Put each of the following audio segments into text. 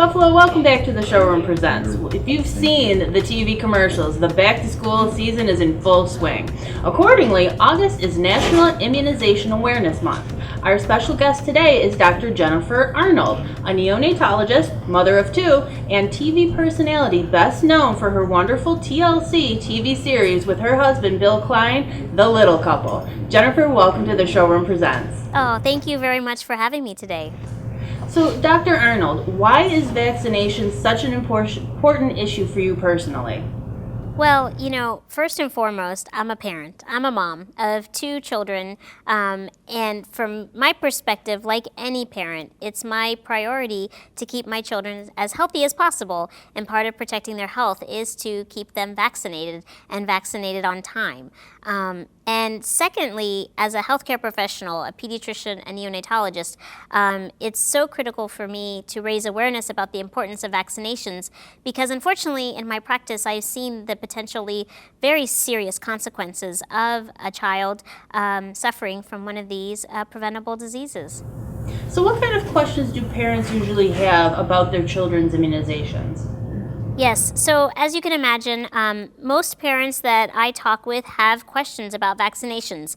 Buffalo, welcome back to the Showroom Presents. If you've seen the TV commercials, the back-to-school season is in full swing. Accordingly, August is National Immunization Awareness Month. Our special guest today is Dr. Jennifer Arnold, a neonatologist, mother of two, and TV personality best known for her wonderful TLC TV series with her husband Bill Klein, The Little Couple. Jennifer, welcome to the Showroom Presents. Oh, thank you very much for having me today. So, Dr. Arnold, why is vaccination such an important issue for you personally? Well, first and foremost, I'm a parent. I'm a mom of two children, and from my perspective, like any parent, it's my priority to keep my children as healthy as possible, and part of protecting their health is to keep them vaccinated and vaccinated on time. And secondly, as a healthcare professional, a pediatrician, a neonatologist, it's so critical for me to raise awareness about the importance of vaccinations because unfortunately in my practice I've seen the potentially very serious consequences of a child suffering from one of these preventable diseases. So what kind of questions do parents usually have about their children's immunizations? Yes, so as you can imagine, most parents that I talk with have questions about vaccinations.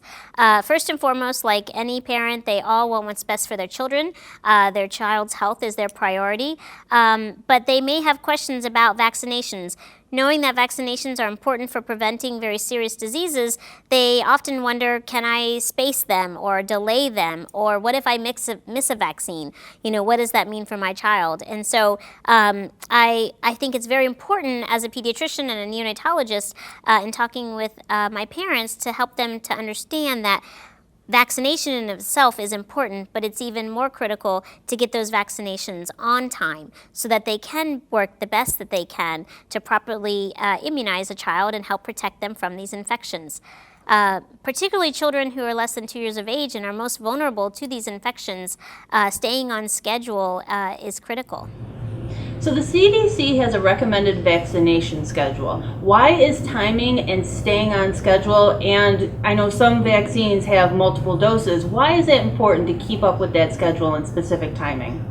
First and foremost, like any parent, they all want what's best for their children. Their child's health is their priority, but they may have questions about vaccinations. Knowing that vaccinations are important for preventing very serious diseases, they often wonder, can I space them or delay them? Or what if I miss a vaccine? What does that mean for my child? And so I think it's very important as a pediatrician and a neonatologist in talking with my parents to help them to understand that vaccination in itself is important, but it's even more critical to get those vaccinations on time so that they can work the best that they can to properly immunize a child and help protect them from these infections. Particularly children who are less than 2 years of age and are most vulnerable to these infections, staying on schedule is critical. So the CDC has a recommended vaccination schedule. Why is timing and staying on schedule, and I know some vaccines have multiple doses, why is it important to keep up with that schedule and specific timing?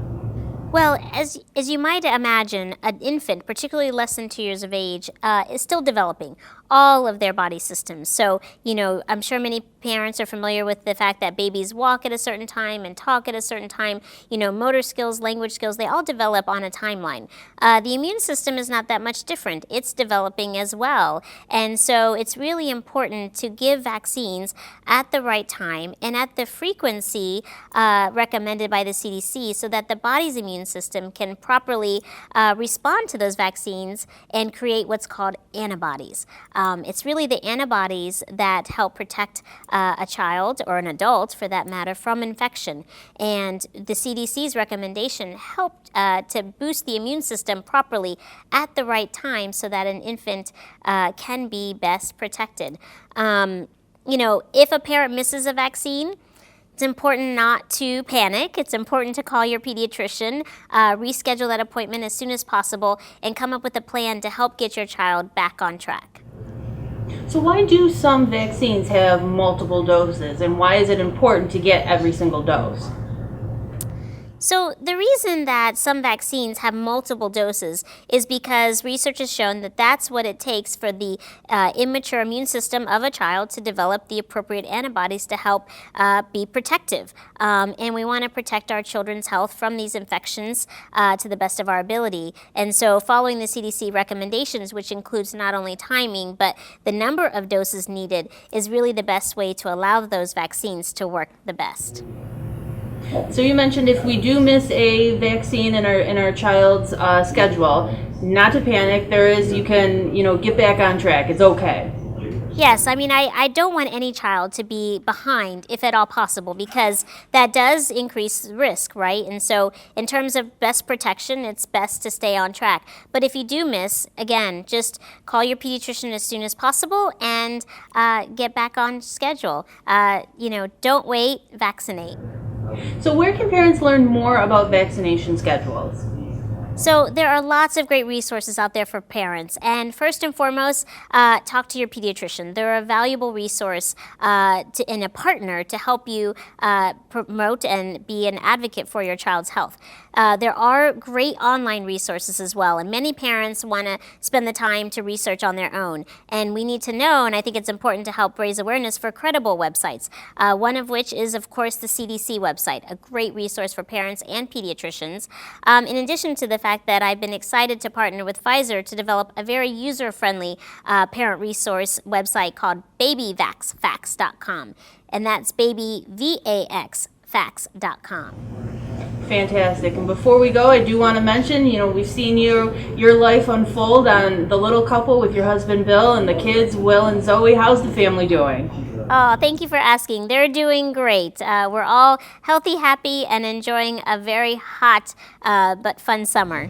Well, as you might imagine, an infant, particularly less than 2 years of age, is still developing all of their body systems. So, I'm sure many parents are familiar with the fact that babies walk at a certain time and talk at a certain time. Motor skills, language skills, they all develop on a timeline. The immune system is not that much different. It's developing as well. And so it's really important to give vaccines at the right time and at the frequency recommended by the CDC so that the body's immune system can properly respond to those vaccines and create what's called antibodies. It's really the antibodies that help protect a child or an adult, for that matter, from infection. And the CDC's recommendation helped to boost the immune system properly at the right time so that an infant can be best protected. If a parent misses a vaccine, it's important not to panic. It's important to call your pediatrician, reschedule that appointment as soon as possible, and come up with a plan to help get your child back on track. So why do some vaccines have multiple doses, and why is it important to get every single dose? So the reason that some vaccines have multiple doses is because research has shown that that's what it takes for the immature immune system of a child to develop the appropriate antibodies to help be protective. And we want to protect our children's health from these infections to the best of our ability. And so following the CDC recommendations, which includes not only timing, but the number of doses needed, is really the best way to allow those vaccines to work the best. So you mentioned if we do miss a vaccine in our child's schedule, not to panic. You can get back on track. It's okay. Yes, I don't want any child to be behind if at all possible because that does increase risk, right? And so in terms of best protection, it's best to stay on track. But if you do miss, again, just call your pediatrician as soon as possible and get back on schedule. Don't wait, vaccinate. So where can parents learn more about vaccination schedules? So there are lots of great resources out there for parents. And first and foremost, talk to your pediatrician. They're a valuable resource and a partner to help you promote and be an advocate for your child's health. There are great online resources as well, and many parents want to spend the time to research on their own. And we need to know, and I think it's important to help raise awareness for credible websites, one of which is, of course, the CDC website, a great resource for parents and pediatricians. In addition to the fact that I've been excited to partner with Pfizer to develop a very user-friendly parent resource website called babyvaxfacts.com, and that's babyvaxfacts.com. Fantastic. And before we go, I do want to mention, we've seen your life unfold on The Little Couple with your husband Bill and the kids, Will and Zoe. How's the family doing? Oh, thank you for asking. They're doing great. We're all healthy, happy, and enjoying a very hot but fun summer.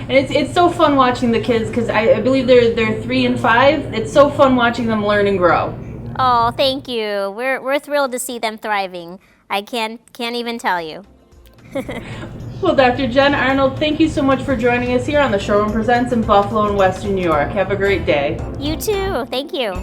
And it's so fun watching the kids because I believe they're 3 and 5. It's so fun watching them learn and grow. Oh, thank you. We're thrilled to see them thriving. I can't even tell you. Well, Dr. Jen Arnold, thank you so much for joining us here on the Showroom Presents in Buffalo and Western New York. Have a great day. You too. Thank you.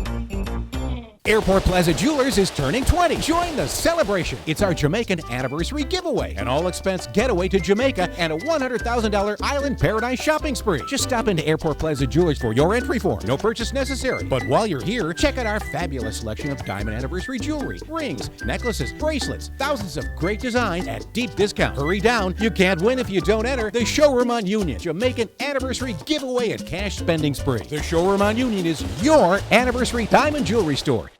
Airport Plaza Jewelers is turning 20. Join the celebration. It's our Jamaican anniversary giveaway, an all-expense getaway to Jamaica, and a $100,000 island paradise shopping spree. Just stop into Airport Plaza Jewelers for your entry form. No purchase necessary. But while you're here, check out our fabulous selection of diamond anniversary jewelry, rings, necklaces, bracelets, thousands of great designs at deep discount. Hurry down. You can't win if you don't enter the Showroom on Union Jamaican anniversary giveaway and cash spending spree. The Showroom on Union is your anniversary diamond jewelry store.